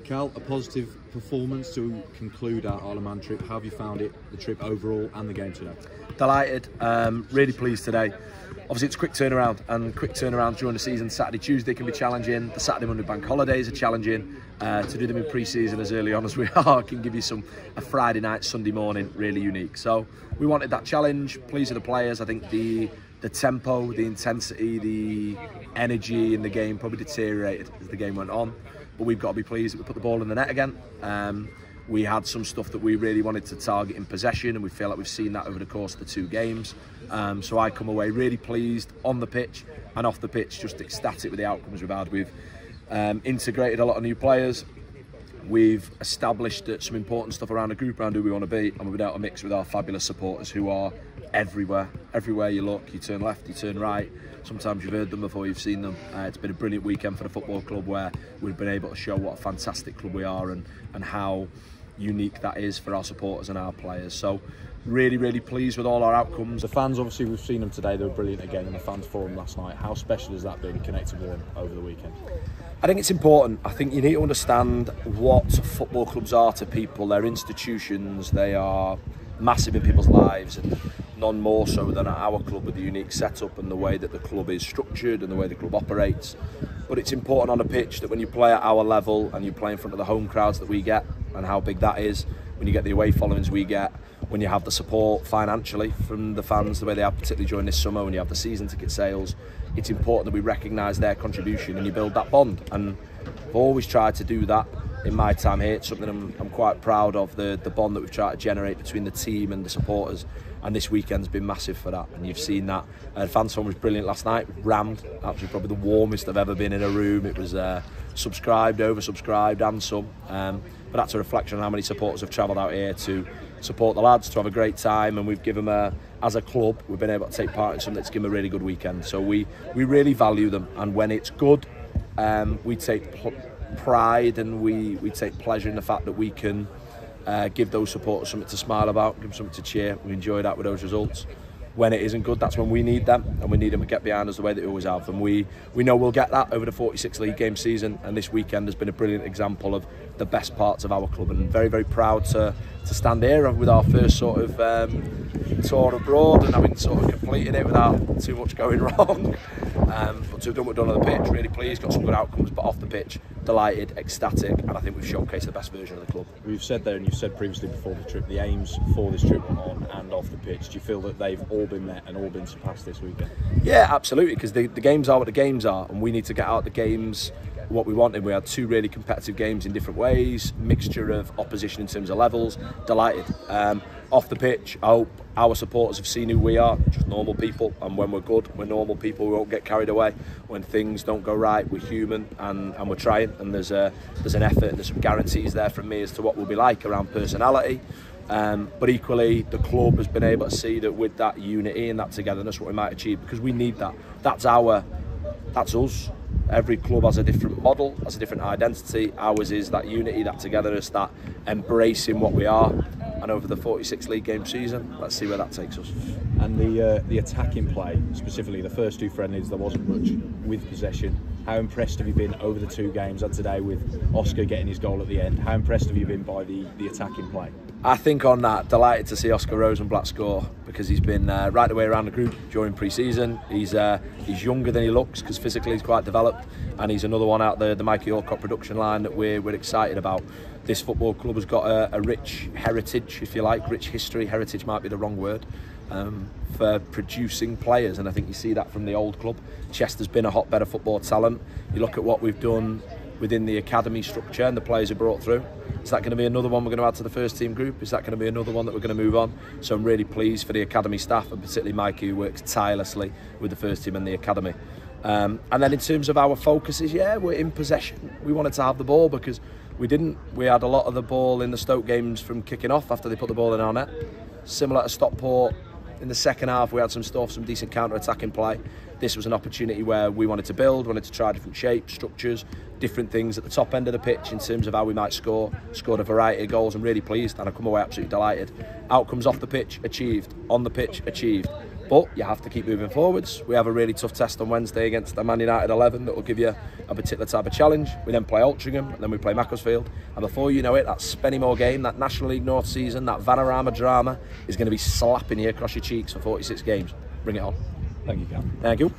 Cal, a positive performance to conclude our Isle of Man trip. How have you found it, the trip overall and the game today? Delighted, really pleased today. Obviously it's a quick turnaround, and quick turnaround during the season. Saturday, Tuesday can be challenging. The Saturday, Monday bank holidays are challenging. To do them in pre-season as early on as we are can give you a Friday night, Sunday morning, really unique. So we wanted that challenge. Pleased with the players. I think the tempo, the intensity, the energy in the game probably deteriorated as the game went on. But we've got to be pleased that we put the ball in the net again. We had some stuff that we really wanted to target in possession, and we feel like we've seen that over the course of the 2 games. So I come away really pleased on the pitch and off the pitch, just ecstatic with the outcomes we've had. We've integrated a lot of new players. We've established some important stuff around the group, around who we want to be, and we've been able to mix with our fabulous supporters who are everywhere. Everywhere you look, you turn left, you turn right. Sometimes you've heard them before you've seen them. It's been a brilliant weekend for the football club where we've been able to show what a fantastic club we are and how unique that is for our supporters and our players. So really, really pleased with all our outcomes. The fans, obviously we've seen them today, they were brilliant again in the fans forum last night. How special has that been connecting with them over the weekend? I think it's important. I think you need to understand what football clubs are to people. They're institutions, they are massive in people's lives, and none more so than at our club with the unique setup and the way that the club is structured and the way the club operates. But it's important on a pitch that when you play at our level and you play in front of the home crowds that we get and how big that is, when you get the away followings we get, when you have the support financially from the fans the way they have, particularly during this summer, when you have the season ticket sales, it's important that we recognise their contribution and you build that bond. And I've always tried to do that in my time here. It's something I'm quite proud of, the bond that we've tried to generate between the team and the supporters. And this weekend's been massive for that, and you've seen that. Fans forum was brilliant last night, rammed, actually probably the warmest I've ever been in a room. It was subscribed, oversubscribed and some, but that's a reflection on how many supporters have travelled out here to support the lads, to have a great time, and we've given them as a club, we've been able to take part in something that's given them a really good weekend. So we really value them, and when it's good, we take pride and we take pleasure in the fact that we can give those supporters something to smile about, give them something to cheer. We enjoy that with those results. When it isn't good, that's when we need them, and we need them to get behind us the way that we always have. And we know we'll get that over the 46 league game season, and this weekend has been a brilliant example of the best parts of our club, and very, very proud to stand here with our first sort of tour abroad and having sort of completed it without too much going wrong. But to have done what we've done on the pitch, really pleased, got some good outcomes, but off the pitch, delighted, ecstatic, and I think we've showcased the best version of the club. We've said there, and you've said previously before the trip, the aims for this trip on and off the pitch. Do you feel that they've all been met and all been surpassed this weekend? Yeah, absolutely, because the games are what the games are, and we need to get out the games what we wanted. We had 2 really competitive games in different ways, mixture of opposition in terms of levels. Delighted. Off the pitch, I hope our supporters have seen who we are, just normal people, and when we're good, we're normal people. We won't get carried away. When things don't go right, we're human, and we're trying, and there's an effort and there's some guarantees there from me as to what we'll be like around personality. But equally, the club has been able to see that with that unity and that togetherness, what we might achieve, because we need that. That's us. Every club has a different model, has a different identity. Ours is that unity, that togetherness, that embracing what we are. And over the 46 league game season, let's see where that takes us. And the attacking play, specifically the first 2 friendlies, there wasn't much with possession. How impressed have you been over the 2 games and today with Oscar getting his goal at the end? How impressed have you been by the attacking play? I think on that, delighted to see Oscar Rosenblatt score, because he's been right the way around the group during pre-season. He's younger than he looks, because physically he's quite developed, and he's another one out the Mikey Alcott production line that we're excited about. This football club has got a rich heritage, if you like, rich history. Heritage might be the wrong word, for producing players, and I think you see that from the old club. Chester's been a hotbed of football talent. You look at what we've done within the academy structure and the players who brought through. Is that going to be another one we're going to add to the first team group? Is that going to be another one that we're going to move on? So I'm really pleased for the academy staff, and particularly Mikey, who works tirelessly with the first team and the academy. And then in terms of our focuses, yeah, we're in possession. We wanted to have the ball because we didn't. We had a lot of the ball in the Stoke games from kicking off after they put the ball in our net. Similar to Stockport, in the second half we had some decent counter-attacking play. This was an opportunity where we wanted to build, wanted to try different shapes, structures, different things at the top end of the pitch in terms of how we might score. Scored a variety of goals. I'm really pleased, and I come away absolutely delighted. Outcomes off the pitch, achieved. On the pitch, achieved. But you have to keep moving forwards. We have a really tough test on Wednesday against the Man United 11 that will give you a particular type of challenge. We then play Altrincham, and then we play Macclesfield. And before you know it, that Spennymoor game, that National League North season, that Vanarama drama is going to be slapping you across your cheeks for 46 games. Bring it on. Thank you, Cam. Thank you.